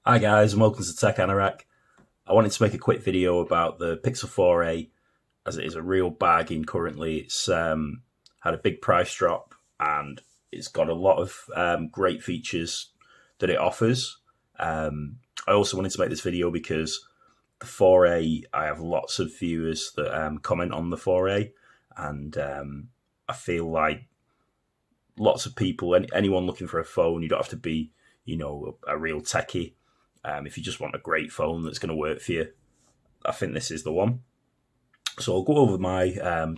Hi guys and welcome to Tech Anorak. I wanted to make a quick video about the Pixel 4a as it is a real bargain currently. It's had a big price drop and it's got a lot of great features that it offers. I also wanted to make this video because the 4a, I have lots of viewers that comment on the 4a and I feel like lots of people, anyone looking for a phone, you don't have to be, a real techie. If you just want a great phone that's going to work for you, I think this is the one. So I'll go over my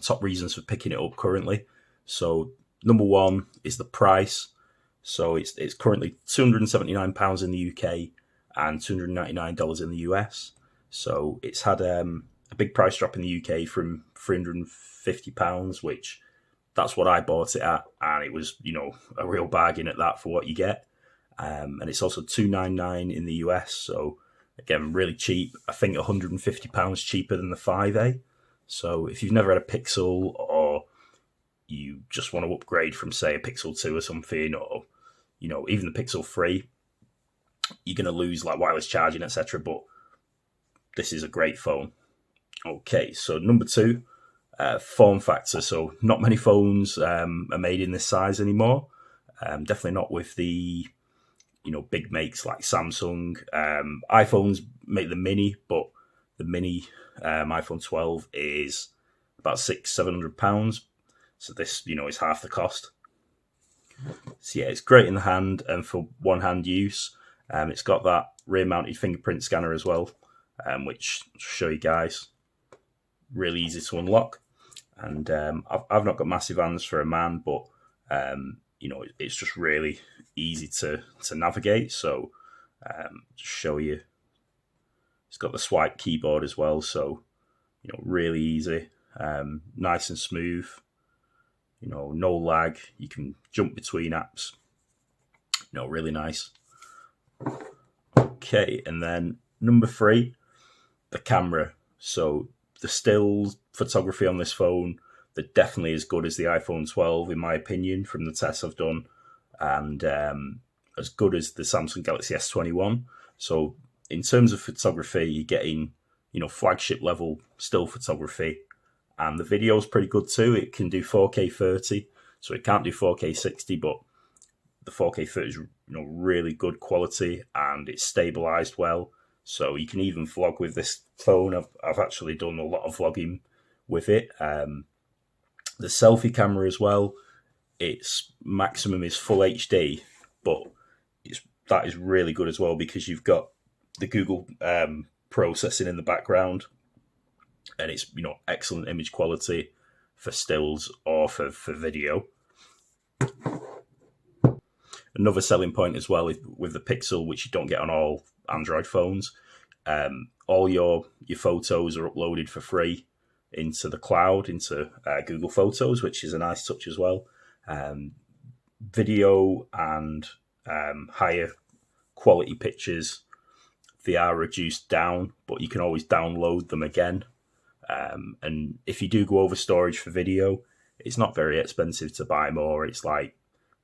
top reasons for picking it up currently. So number one is the price. So it's currently £279 in the UK and $299 in the US. So it's had a big price drop in the UK from £350, which that's what I bought it at, and it was a real bargain at that for what you get. And it's also $299 in the US, so again, really cheap. I think £150 cheaper than the 5A. So if you've never had a Pixel, or you just want to upgrade from, say, a Pixel 2 or something, or even the Pixel 3, you're going to lose like wireless charging, etc. But this is a great phone. Okay, so number two, form factor. So not many phones are made in this size anymore. Definitely not with the big makes like Samsung. iPhones make the mini, but the mini iPhone 12 is about £600-700. So this, is half the cost. So yeah, it's great in the hand and for one-hand use. It's got that rear-mounted fingerprint scanner as well, which I'll show you guys. Really easy to unlock. And I've not got massive hands for a man, but it's just really easy to navigate. So just show you. It's got the swipe keyboard as well, so really easy, nice and smooth. No lag. You can jump between apps. Really nice. Okay, and then number three, the camera. So the still photography on this phone, they're definitely as good as the iPhone 12 in my opinion from the tests I've done, and as good as the Samsung Galaxy S21. So in terms of photography, you're getting flagship level still photography, and the video is pretty good too. It can do 4K 30, so it can't do 4K 60, but the 4K 30 is really good quality and it's stabilized well. So you can even vlog with this phone. I've actually done a lot of vlogging with it. The selfie camera as well, its maximum is full HD, but that is really good as well because you've got the Google processing in the background, and it's excellent image quality for stills or for video. Another selling point as well with the Pixel, which you don't get on all Android phones, all your photos are uploaded for free into the cloud, into Google Photos, which is a nice touch as well. Video and higher quality pictures, they are reduced down, but you can always download them again. And if you do go over storage for video, it's not very expensive to buy more. It's like,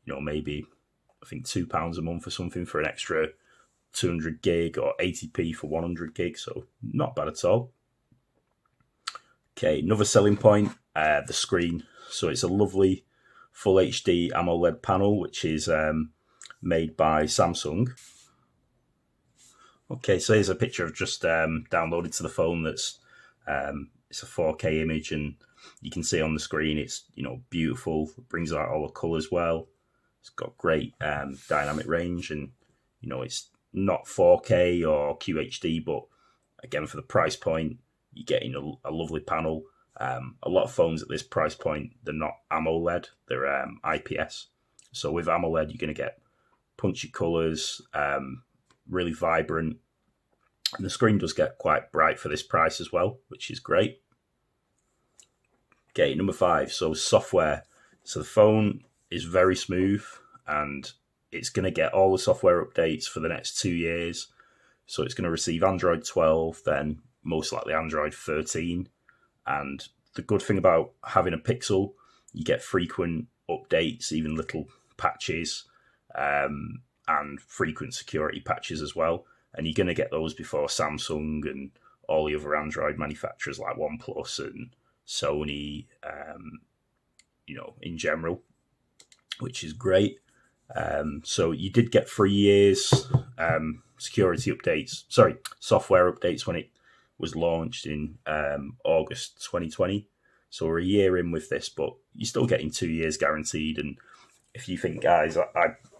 maybe I think £2 a month or something for an extra 200 gig, or 80p for 100 gig. So not bad at all. Okay, another selling point, the screen. So it's a lovely full HD AMOLED panel, which is made by Samsung. Okay, so here's a picture I've just downloaded to the phone. That's it's a 4K image, and you can see on the screen it's beautiful. It brings out all the colours well. It's got great dynamic range, and it's not 4K or QHD, but again, for the price point, you're getting a lovely panel. A lot of phones at this price point, they're not AMOLED, they're IPS. So with AMOLED, you're going to get punchy colours, really vibrant, and the screen does get quite bright for this price as well, which is great. Okay, number five, so software. So the phone is very smooth, and it's going to get all the software updates for the next 2 years. So it's going to receive Android 12, then most likely Android 13. And the good thing about having a Pixel, you get frequent updates, even little patches, and frequent security patches as well. and you're going to get those before Samsung and all the other Android manufacturers like OnePlus and Sony, in general, which is great. So you did get 3 years software updates when it was launched in August 2020. So we're a year in with this, but you're still getting 2 years guaranteed. And if you think, guys,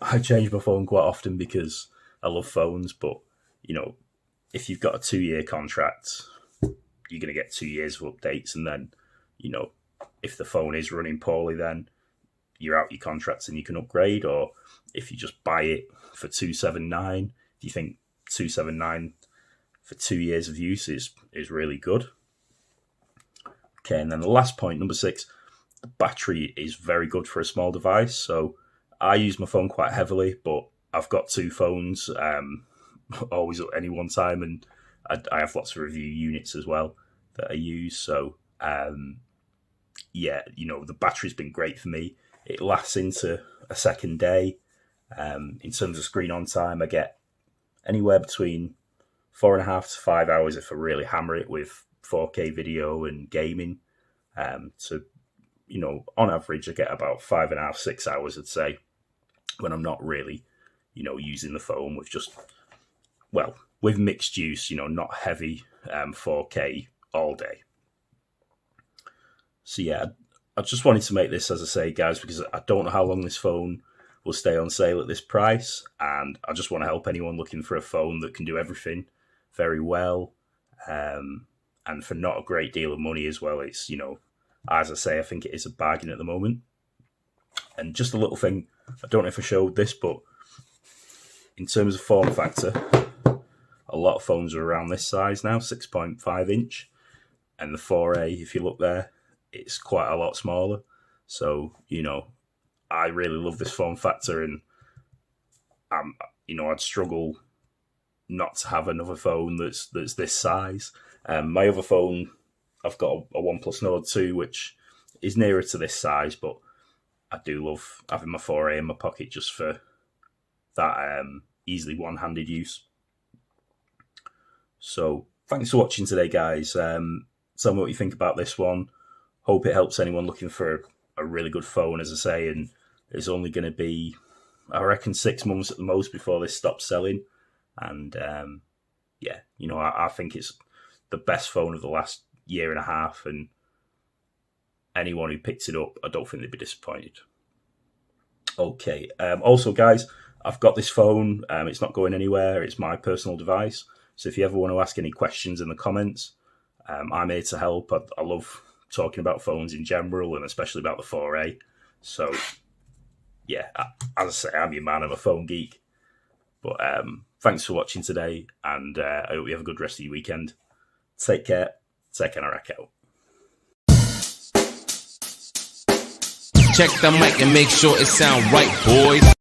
I change my phone quite often because I love phones, but, if you've got a 2-year contract, you're going to get 2 years of updates. And then, if the phone is running poorly, then you're out your contracts and you can upgrade. Or if you just buy it for $279, if you think $279 for 2 years of use is really good. Okay, and then the last point, number 6, the battery is very good for a small device. So I use my phone quite heavily, but I've got 2 phones, always at any one time, and I have lots of review units as well that I use. So the battery's been great for me. It lasts into a second day. In terms of screen on time, I get anywhere between 4.5 to 5 hours if I really hammer it with 4K video and gaming. So, on average, I get about 5.5, 6 hours, I'd say, when I'm not really, using the phone with mixed use, not heavy 4K all day. So, yeah, I just wanted to make this, as I say, guys, because I don't know how long this phone will stay on sale at this price. And I just want to help anyone looking for a phone that can do everything very well. And for not a great deal of money as well. It's, as I say, I think it is a bargain at the moment. And just a little thing, I don't know if I showed this, but in terms of form factor, a lot of phones are around this size now, 6.5 inch. And the 4A, if you look there, it's quite a lot smaller. So, I really love this form factor, and I'd struggle not to have another phone that's this size. My other phone, I've got a OnePlus Nord 2, which is nearer to this size, but I do love having my 4A in my pocket just for that easily one-handed use. So thanks for watching today, guys. Tell me what you think about this one. Hope it helps anyone looking for a really good phone, as I say, and it's only going to be, I reckon, 6 months at the most before this stops selling. And I think it's the best phone of the last year and a half, and anyone who picks it up, I don't think they'd be disappointed. Okay. Also, guys, I've got this phone. It's not going anywhere. It's my personal device. So if you ever want to ask any questions in the comments, I'm here to help. I love talking about phones in general, and especially about the 4A. So, yeah, as I say, I'm your man. I'm a phone geek. But thanks for watching today, and I hope you have a good rest of your weekend. Take care. Take Anorak out. Check the mic and make sure it sound right, boys.